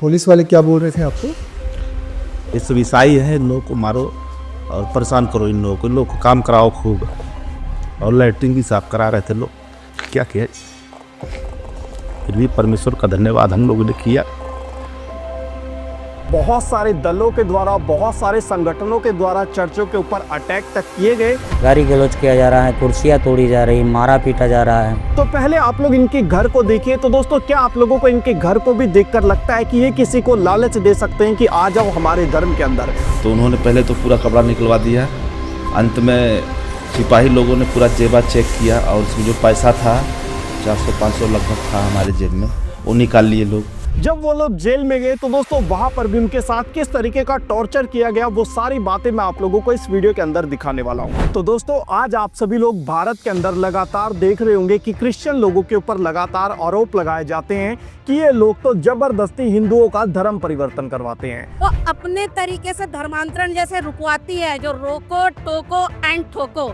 Police वाले क्या बोल रहे थे आपको? ये सब ईसाई है, इन लोगों को मारो और परेशान करो, इन लोगों को काम कराओ खूब। और लैट्रिन भी साफ करा रहे थे लोग, क्या किया। फिर भी परमेश्वर का धन्यवाद हम लोगों ने किया। बहुत सारे दलों के द्वारा, बहुत सारे संगठनों के द्वारा चर्चों के ऊपर अटैक तक किए गए, गाली गलौज किया जा रहा है, कुर्सियाँ तोड़ी जा रही, मारा पीटा जा रहा है। तो पहले आप लोग इनके घर को देखिए। तो दोस्तों, क्या आप लोगों को इनके घर को भी देखकर लगता है कि ये किसी को लालच दे सकते हैं कि आ जाओ हमारे धर्म के अंदर? तो उन्होंने पहले तो पूरा कपड़ा निकलवा दिया, अंत में सिपाही लोगों ने पूरा जेबा चेक किया और उसमें जो पैसा था 400-500 लगभग था हमारे जेब में, वो निकाल लिए लोग। जब वो लोग जेल में गए तो दोस्तों वहां पर भी उनके साथ किस तरीके का टॉर्चर किया गया, वो सारी बातें मैं आप लोगों को इस वीडियो के अंदर दिखाने वाला हूं। तो दोस्तों, आज आप सभी लोग भारत के अंदर लगातार देख रहे होंगे कि क्रिश्चियन लोगों के ऊपर लगातार आरोप लगाए जाते हैं कि ये लोग तो जबरदस्ती हिंदुओं का धर्म परिवर्तन करवाते हैं। वो अपने तरीके से धर्मांतरण जैसे रुकवाती है, जो रोको टोको एंड ठोको।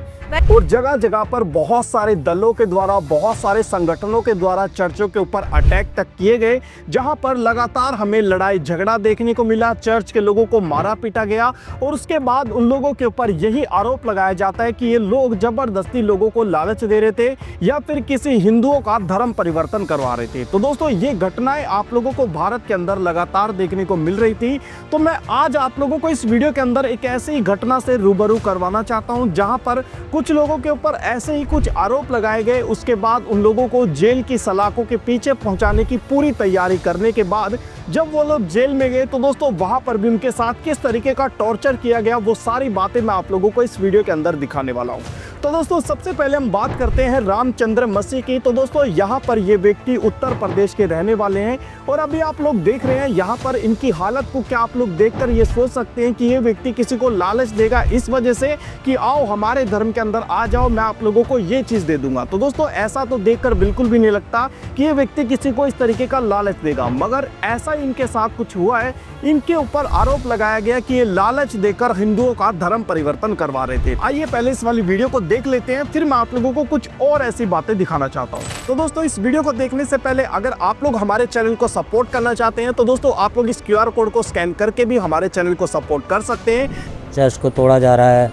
और जगह जगह पर बहुत सारे दलों के द्वारा, बहुत सारे संगठनों के द्वारा चर्चों के ऊपर अटैक तक किए गए, जहां पर लगातार हमें लड़ाई झगड़ा देखने को मिला, चर्च के लोगों को मारा पीटा गया। और उसके बाद उन लोगों के ऊपर यही आरोप लगाया जाता है कि ये लोग जबरदस्ती लोगों को लालच दे रहे थे या फिर किसी हिंदुओं का धर्म परिवर्तन करवा रहे थे। तो दोस्तों, ये घटनाएं आप लोगों को भारत के अंदर लगातार देखने को मिल रही थी। तो मैं आज आप लोगों को इस वीडियो के अंदर एक ऐसी घटना से रूबरू करवाना चाहता हूं जहां पर कुछ लोगों के ऊपर ऐसे ही कुछ आरोप लगाए गए, उसके बाद उन लोगों को जेल की सलाखों के पीछे पहुंचाने की पूरी तैयारी करने के बाद जब वो लोग जेल में गए तो दोस्तों वहां पर भी उनके साथ किस तरीके का टॉर्चर किया गया, वो सारी बातें मैं आप लोगों को इस वीडियो के अंदर दिखाने वाला हूं। तो दोस्तों, सबसे पहले हम बात करते हैं रामचंद्र मसीह की। तो दोस्तों, यहाँ पर ये व्यक्ति उत्तर प्रदेश के रहने वाले हैं और अभी आप लोग देख रहे हैं यहाँ पर इनकी हालत को। क्या आप लोग देखकर ये सोच सकते हैं कि ये व्यक्ति किसी को लालच देगा इस वजह से कि आओ हमारे धर्म के अंदर आ जाओ, मैं आप लोगों को ये चीज दे दूंगा? तो दोस्तों, ऐसा तो देखकर बिल्कुल भी नहीं लगता कि ये व्यक्ति किसी को इस तरीके का लालच देगा, मगर ऐसा इनके साथ कुछ हुआ है। इनके ऊपर आरोप लगाया गया कि ये लालच देकर हिंदुओं का धर्म परिवर्तन करवा रहे थे। आइए पहले इस वाली वीडियो को देख लेते हैं, फिर मैं आप लोगों को कुछ और ऐसी बातें दिखाना चाहता हूँ। तो दोस्तों, इस वीडियो को देखने से पहले अगर आप लोग हमारे चैनल को सपोर्ट करना चाहते हैं तो दोस्तों आप लोग इस QR कोड को स्कैन करके भी हमारे चैनल को सपोर्ट कर सकते हैं। चर्च को तोड़ा जा रहा है,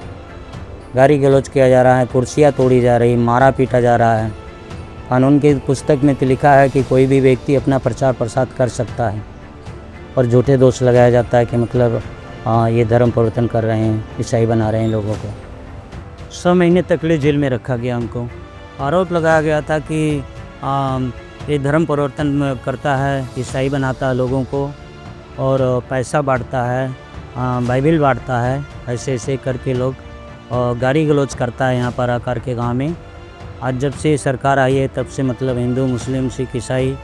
गाली गलौज किया जा रहा है, कुर्सियाँ तोड़ी जा रही, मारा पीटा जा रहा है। कानून की पुस्तक में तो लिखा है कि कोई भी व्यक्ति अपना प्रचार प्रसार कर सकता है और झूठे दोष लगाया जाता है कि मतलब ये धर्म परिवर्तन कर रहे हैं, ईसाई बना रहे हैं लोगों को। 6 महीने तक ले जेल में रखा गया। हमको आरोप लगाया गया था कि ये धर्म परिवर्तन करता है, ईसाई बनाता है लोगों को और पैसा बांटता है, बाइबिल बांटता है, ऐसे ऐसे करके लोग गाली गलौज करता है यहाँ पर आकर के गाँव में। आज जब से सरकार आई है तब से मतलब हिंदू, मुस्लिम, सिख, ईसाई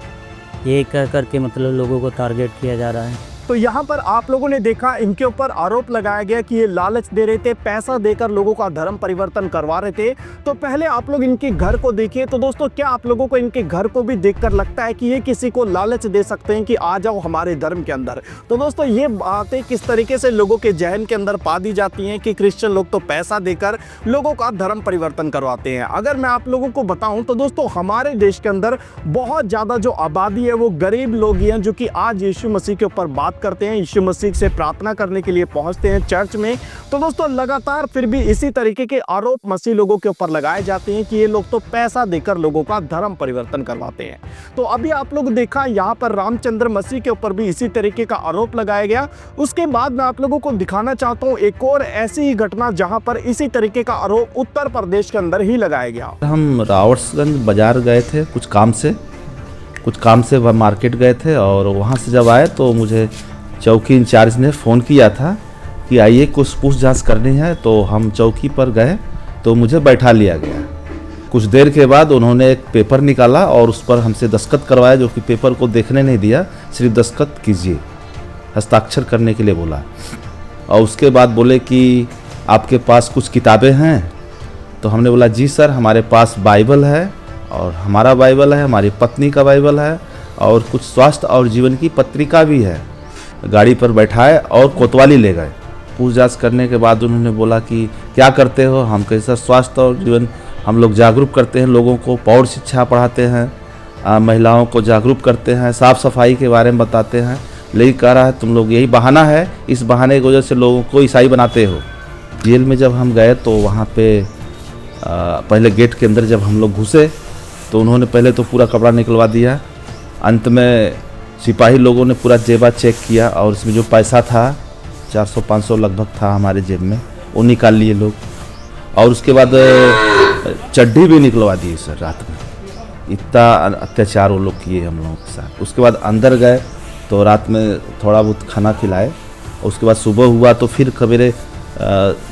ये कह करके मतलब लोगों को टारगेट किया जा रहा है। तो यहाँ पर आप लोगों ने देखा, इनके ऊपर आरोप लगाया गया कि ये लालच दे रहे थे, पैसा देकर लोगों का धर्म परिवर्तन करवा रहे थे। तो पहले आप लोग इनके घर को देखिए। तो दोस्तों, क्या आप लोगों को इनके घर को भी देखकर लगता है कि ये किसी को लालच दे सकते हैं कि आ जाओ हमारे धर्म के अंदर? तो दोस्तों, ये बातें किस तरीके से लोगों के जहन के अंदर पा दी जाती हैं कि क्रिश्चियन लोग तो पैसा देकर लोगों का धर्म परिवर्तन करवाते हैं। अगर मैं आप लोगों को बताऊं तो दोस्तों, हमारे देश के अंदर बहुत ज़्यादा जो आबादी है वो गरीब लोग ही हैं, जो कि आज यीशु मसीह के ऊपर बात करते हैं, यीशु मसीह से प्रार्थना करने के लिए पहुंचते हैं चर्च में। तो दोस्तों, लगातार फिर भी इसी तरीके के आरोप मसीह लोगों के ऊपर लगाए जाते हैं कि ये लोग तो पैसा देकर लोगों का धर्म परिवर्तन करवाते हैं। तो अभी आप लोग देखा, यहाँ पर रामचंद्र मसीह के ऊपर भी इसी तरीके का आरोप लगाया गया। उसके बाद मैं आप लोगों को दिखाना चाहता हूँ एक और ऐसी ही घटना जहाँ पर इसी तरीके का आरोप उत्तर प्रदेश के अंदर ही लगाया गया। हम रावर्ट्सगंज बाजार गए थे कुछ काम से मार्केट गए थे और वहाँ से जब आए तो मुझे चौकी इंचार्ज ने फ़ोन किया था कि आइए कुछ पूछताछ करनी है। तो हम चौकी पर गए तो मुझे बैठा लिया गया। कुछ देर के बाद उन्होंने एक पेपर निकाला और उस पर हमसे दस्तखत करवाया, जो कि पेपर को देखने नहीं दिया, सिर्फ दस्तखत कीजिए, हस्ताक्षर करने के लिए बोला। और उसके बाद बोले कि आपके पास कुछ किताबें हैं? तो हमने बोला जी सर, हमारे पास बाइबल है और हमारा बाइबल है, हमारी पत्नी का बाइबल है और कुछ स्वास्थ्य और जीवन की पत्रिका भी है। गाड़ी पर बैठाए और कोतवाली ले गए। पूछताछ करने के बाद उन्होंने बोला कि क्या करते हो? हम कहे सर स्वास्थ्य और जीवन हम लोग जागरूक करते हैं, लोगों को पौध शिक्षा पढ़ाते हैं, महिलाओं को जागरूक करते हैं, साफ़ सफाई के बारे में बताते हैं। लेकिन कह रहा है तुम लोग यही बहाना है, इस बहाने की वजह से लोगों को ईसाई बनाते हो। जेल में जब हम गए तो वहाँ पे पहले गेट के अंदर जब हम लोग घुसे तो उन्होंने पहले तो पूरा कपड़ा निकलवा दिया। अंत में सिपाही लोगों ने पूरा जेबा चेक किया और इसमें जो पैसा था 400-500 लगभग था हमारे जेब में, वो निकाल लिए लोग। और उसके बाद चड्डी भी निकलवा दी सर रात में। इतना अत्याचार वो लोग किए हम लोगों के साथ। उसके बाद अंदर गए तो रात में थोड़ा बहुत खाना खिलाए। उसके बाद सुबह हुआ तो फिर खबरें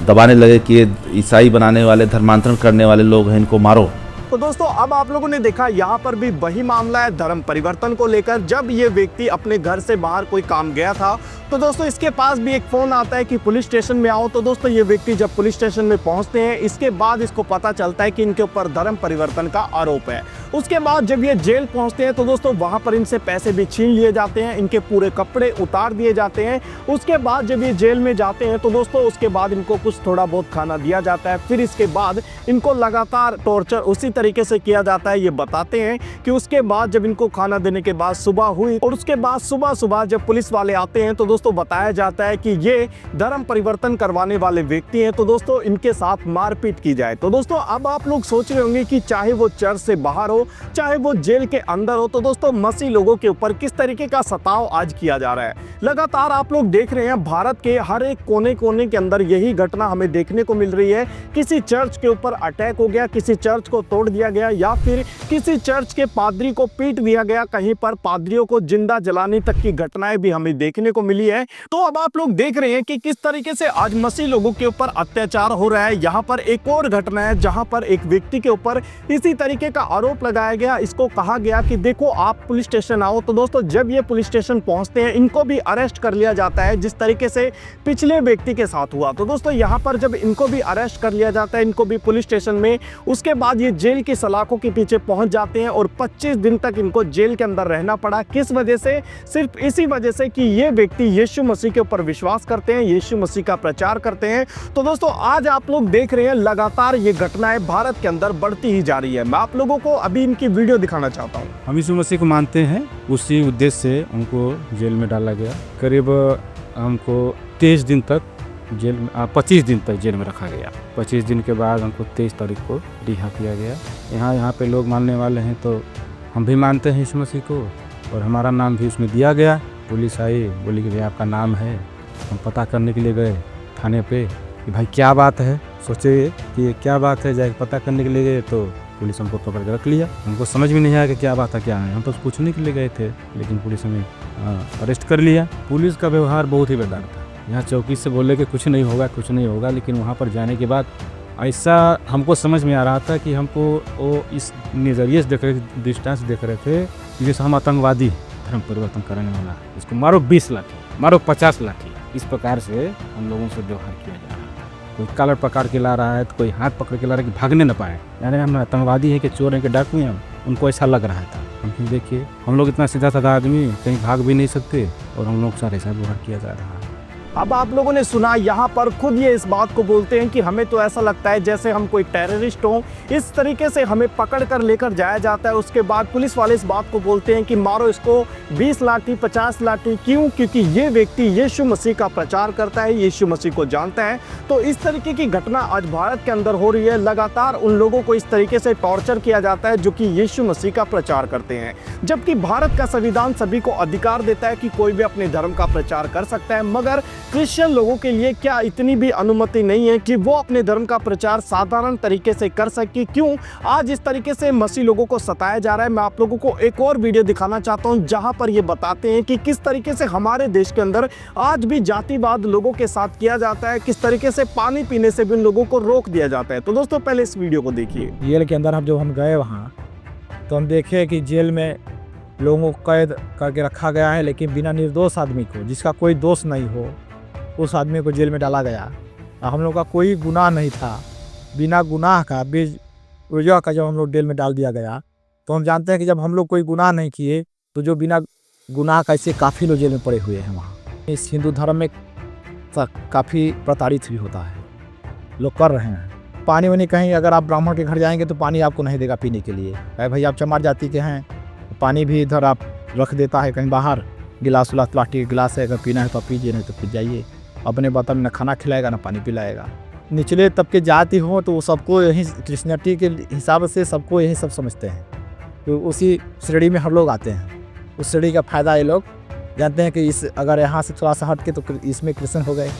दबाने लगे कि ये ईसाई बनाने वाले, धर्मांतरण करने वाले लोग हैं, इनको मारो। तो दोस्तों अब आप लोगों ने देखा यहाँ पर भी वही मामला है धर्म परिवर्तन को लेकर। जब ये व्यक्ति अपने घर से बाहर कोई काम गया था तो दोस्तों इसके पास भी एक फ़ोन आता है कि पुलिस स्टेशन में आओ। तो दोस्तों ये व्यक्ति जब पुलिस स्टेशन में पहुंचते हैं, इसके बाद इसको पता चलता है कि इनके ऊपर धर्म परिवर्तन का आरोप है। उसके बाद जब ये जेल पहुंचते हैं तो दोस्तों वहाँ पर इनसे पैसे भी छीन लिए जाते हैं, इनके पूरे कपड़े उतार दिए जाते हैं। उसके बाद जब ये जेल में जाते हैं तो दोस्तों उसके बाद इनको कुछ थोड़ा बहुत खाना दिया जाता है। फिर इसके बाद इनको लगातार टॉर्चर उसी तरीके से किया जाता है। ये बताते हैं कि उसके बाद जब इनको खाना देने के बाद सुबह हुई और उसके बाद सुबह जब पुलिस वाले आते हैं तो दोस्तों बताया जाता है कि ये धर्म परिवर्तन करवाने वाले व्यक्ति हैं, तो दोस्तों इनके साथ मारपीट की जाए। तो दोस्तों अब आप लोग सोच रहे होंगे कि चाहे वो चर्च से बाहर हो, चाहे वो जेल के अंदर हो, तो दोस्तों मसीह लोगों के ऊपर किस तरीके का सताव आज किया जा रहा है। लगातार आप लोग देख रहे हैं भारत के हर एक कोने कोने के अंदर यही घटना हमें देखने को मिल रही है। किसी चर्च के ऊपर अटैक हो गया, किसी चर्च को तोड़ दिया गया, या फिर किसी चर्च के पादरी को पीट दिया गया, कहीं पर पादरियों को जिंदा जलाने तक की घटनाएं भी हमें देखने को मिली है। तो अब आप लोग देख रहे हैं कि किस तरीके से आज मसीह लोगों के ऊपर अत्याचार हो रहा है। यहाँ पर एक और घटना है जहाँ पर एक व्यक्ति के ऊपर इसी तरीके का आरोप लगाया गया। इसको कहा गया कि देखो आप पुलिस स्टेशन आओ। तो दोस्तों जब ये पुलिस स्टेशन पहुंचते हैं इनको भी अरेस्ट कर लिया जाता है, जिस तरीके से पिछले व्यक्ति के साथ हुआ। तो दोस्तों यहाँ पर जब इनको भी अरेस्ट कर लिया जाता है, इनको भी पुलिस स्टेशन में, उसके बाद ये जेल की सलाखों के पीछे पहुंच जाते हैं और 25 दिन तक इनको जेल के अंदर रहना पड़ा। किस वजह से? सिर्फ इसी वजह से कि ये व्यक्ति यीशु मसीह के ऊपर विश्वास करते हैं, यीशु मसीह का प्रचार करते हैं। तो दोस्तों आज आप लोग देख रहे हैं लगातार ये घटनाएं भारत के अंदर बढ़ती ही जा रही है। मैं आप लोगों को अभी इनकी वीडियो दिखाना चाहता हूँ। हम यीशु मसीह को मानते हैं, उसी उद्देश्य से उनको जेल में डाला गया। करीब हमको 23 दिन तक जेल में 25 दिन तक जेल में रखा गया। 25 दिन के बाद हमको 23 तारीख को रिहा किया गया। यहाँ पे लोग मानने वाले हैं, तो हम भी मानते हैं यीशु मसीह को और हमारा नाम भी उसमें दिया गया। पुलिस आई, बोली कि भाई आपका नाम है। हम पता करने के लिए गए थाने पे कि भाई क्या बात है। सोचे कि ये क्या बात है, जाके पता करने के लिए गए तो पुलिस हमको पकड़ कर रख लिया। हमको समझ में नहीं आया कि क्या बात है क्या है। हम तो पूछने के लिए गए थे, लेकिन पुलिस हमें अरेस्ट कर लिया। पुलिस का व्यवहार बहुत ही बेकार था। यहाँ चौकी से बोले कि कुछ नहीं होगा, कुछ नहीं होगा, लेकिन वहाँ पर जाने के बाद ऐसा हमको समझ में आ रहा था कि हमको वो इस नज़रिए से देख रहे थे, दृष्टांत से देख रहे थे कि जैसे हम आतंकवादी, धर्म परिवर्तन करने वाला, इसको मारो 20 लाठी, मारो 50 लाठी। इस प्रकार से हम लोगों से व्यवहार किया जा रहा है। कोई कॉलर पकड़ के ला रहा है, तो कोई हाथ पकड़ के ला रहा है कि भागने न पाए। यानी हम आतंकवादी हैं कि चोर हैं कि डाकू हैं, उनको ऐसा लग रहा था। हम देखिए हम लोग इतना सीधा साधा आदमी, कहीं भाग भी नहीं सकते और हम लोग सारे ऐसा व्यवहार किया जा रहा है। अब आप लोगों ने सुना, यहाँ पर खुद ये इस बात को बोलते हैं कि हमें तो ऐसा लगता है जैसे हम कोई टेररिस्ट हों। इस तरीके से हमें पकड़ कर लेकर जाया जाता है। उसके बाद पुलिस वाले इस बात को बोलते हैं कि मारो इसको 20 लाठी, 50 लाठी। क्यों? क्योंकि ये व्यक्ति यीशु मसीह का प्रचार करता है, यीशु मसीह को जानता है। तो इस तरीके की घटना आज भारत के अंदर हो रही है। लगातार उन लोगों को इस तरीके से टॉर्चर किया जाता है जो कि यीशु मसीह का प्रचार करते हैं, जबकि भारत का संविधान सभी को अधिकार देता है कि कोई भी अपने धर्म का प्रचार कर सकता है। मगर क्रिश्चियन लोगों के लिए क्या इतनी भी अनुमति नहीं है कि वो अपने धर्म का प्रचार साधारण तरीके से कर सके? क्यों आज इस तरीके से मसीह लोगों को सताया जा रहा है? मैं आप लोगों को एक और वीडियो दिखाना चाहता हूं जहां पर ये बताते हैं कि किस तरीके से हमारे देश के अंदर आज भी जातिवाद लोगों के साथ किया जाता है, किस तरीके से पानी पीने से भी उन लोगों को रोक दिया जाता है। तो दोस्तों पहले इस वीडियो को देखिए। जेल के अंदर जब हम गए वहाँ तो हम देखे कि जेल में लोगों को कैद करके रखा गया है, लेकिन बिना निर्दोष आदमी को, जिसका कोई दोष नहीं हो, उस आदमी को जेल में डाला गया। हम लोग का कोई गुनाह नहीं था, बिना गुनाह का बेवजह का जब हम लोग जेल में डाल दिया गया। तो हम जानते हैं कि जब हम लोग कोई गुनाह नहीं किए तो जो बिना गुनाह का ऐसे काफ़ी लोग जेल में पड़े हुए हैं वहाँ। इस हिंदू धर्म में काफ़ी प्रताड़ित भी होता है, लोग कर रहे हैं। पानी वानी कहीं अगर आप ब्राह्मण के घर जाएंगे तो पानी आपको नहीं देगा पीने के लिए। भाई आप चमार जाति के हैं, पानी भी इधर आप रख देता है कहीं बाहर, गिलास उलास प्लास्टिक के गिलास है, अगर पीना है तो आप पीजिए, नहीं तो फिर जाइए। अपने बता में ना खाना खिलाएगा ना पानी पिलाएगा। निचले तबके जाति हो तो वो सबको यही क्रिश्चियनिटी के हिसाब से सबको यही सब समझते हैं, तो उसी श्रेणी में हम लोग आते हैं। उस श्रेणी का फ़ायदा ये लोग जानते हैं कि इस अगर यहाँ से थोड़ा सा हट के तो इसमें क्रिश्चियन हो गए,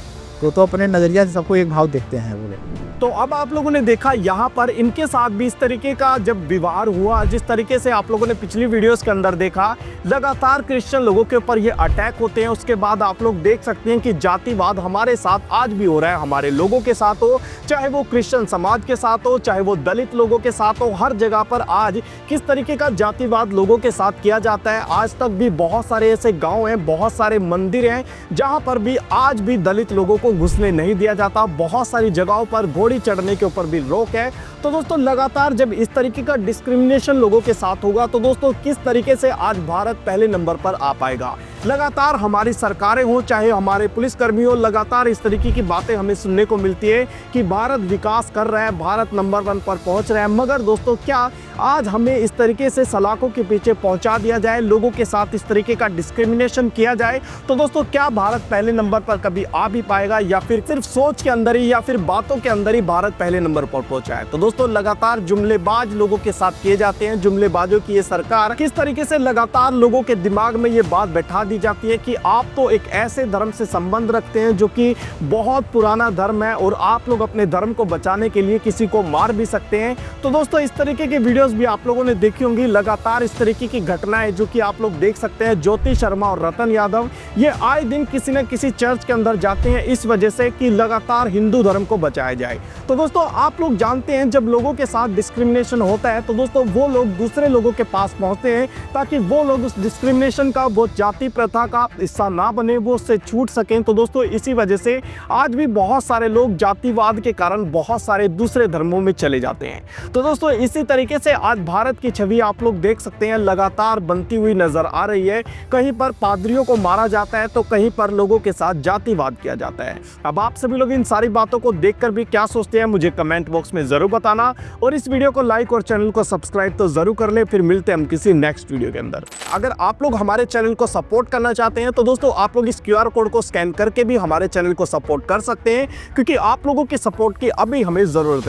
तो अपने नज़रिया से सबको एक भाव देखते हैं वो लोग। तो अब आप लोगों ने देखा यहाँ पर इनके साथ भी इस तरीके का जब व्यवहार हुआ, जिस तरीके से आप लोगों ने पिछली वीडियोस के अंदर देखा, लगातार क्रिश्चियन लोगों के ऊपर ये अटैक होते हैं। उसके बाद आप लोग देख सकते हैं कि जातिवाद हमारे साथ आज भी हो रहा है, हमारे लोगों के साथ हो, चाहे वो क्रिश्चियन समाज के साथ हो, चाहे वो दलित लोगों के साथ हो, हर जगह पर आज किस तरीके का जातिवाद लोगों के साथ किया जाता है। आज तक भी बहुत सारे ऐसे गाँव हैं, बहुत सारे मंदिर हैं जहाँ पर भी आज भी दलित लोगों को घुसने नहीं दिया जाता। बहुत सारी जगहों पर घोड़ी चढ़ने के ऊपर भी रोक है। तो दोस्तों लगातार जब इस तरीके का डिस्क्रिमिनेशन लोगों के साथ होगा तो दोस्तों किस तरीके से आज भारत पहले नंबर पर आ पाएगा। लगातार हमारी सरकारें हो, चाहे हमारे पुलिसकर्मी हो, लगातार इस तरीके की बातें हमें सुनने को मिलती है कि भारत विकास कर रहा है, भारत नंबर 1 पर पहुंच रहा है। मगर दोस्तों क्या आज हमें इस तरीके से सलाखों के पीछे पहुंचा दिया जाए, लोगों के साथ इस तरीके का डिस्क्रिमिनेशन किया जाए, तो दोस्तों क्या भारत पहले नंबर पर कभी आ भी पाएगा, या फिर सिर्फ सोच के अंदर ही या फिर बातों के अंदर ही भारत पहले नंबर पर पहुंचा है। तो दोस्तों लगातार जुमलेबाज लोगों के साथ किए जाते हैं। जुमलेबाजों की ये सरकार किस तरीके से लगातार लोगों के दिमाग में ये बात बैठा दी जाती है कि आप तो एक ऐसे धर्म से संबंध रखते हैं जो कि बहुत पुराना धर्म है और आप लोग अपने धर्म को बचाने के लिए किसी को मार भी सकते हैं। तो दोस्तों इस तरीके की वीडियोस भी आप लोगों ने देखी होंगी। लगातार इस तरीके की घटनाएं जो कि आप लोग देख सकते हैं। ज्योति शर्मा और रतन यादव ये आए दिन किसी न किसी चर्च के अंदर जाते हैं इस वजह से कि लगातार हिंदू धर्म को बचाया जाए। तो दोस्तों आप लोग जानते हैं जब लोगों के साथ डिस्क्रिमिनेशन होता है तो दोस्तों वो लोग दूसरे लोगों के पास पहुंचते हैं ताकि वो लोग उस डिस्क्रिमिनेशन का, वो जाति प्रथा का हिस्सा ना बने, वो उससे छूट सकें। तो दोस्तों इसी वजह से आज भी बहुत सारे लोग जातिवाद के कारण बहुत सारे दूसरे धर्मों में चले जाते हैं। तो दोस्तों इसी तरीके से आज भारत की छवि आप लोग देख सकते हैं लगातार बनती हुई नजर आ रही है। कहीं पर पादरियों को मारा जाता है तो कहीं पर लोगों के साथ जातिवाद किया जाता है। अब आप सभी लोग इन सारी बातों को देखकर भी क्या सोचते हैं मुझे कमेंट बॉक्स में जरूर बताना, और इस वीडियो को लाइक और चैनल को सब्सक्राइब तो जरूर कर ले। फिर मिलते हैं हम किसी नेक्स्ट वीडियो के अंदर। अगर आप लोग हमारे चैनल को सपोर्ट करना चाहते हैं तो दोस्तों आप लोग इस QR कोड को स्कैन करके भी हमारे चैनल को सपोर्ट कर सकते हैं, क्योंकि आप लोगों के सपोर्ट की अभी हमें जरूरत है।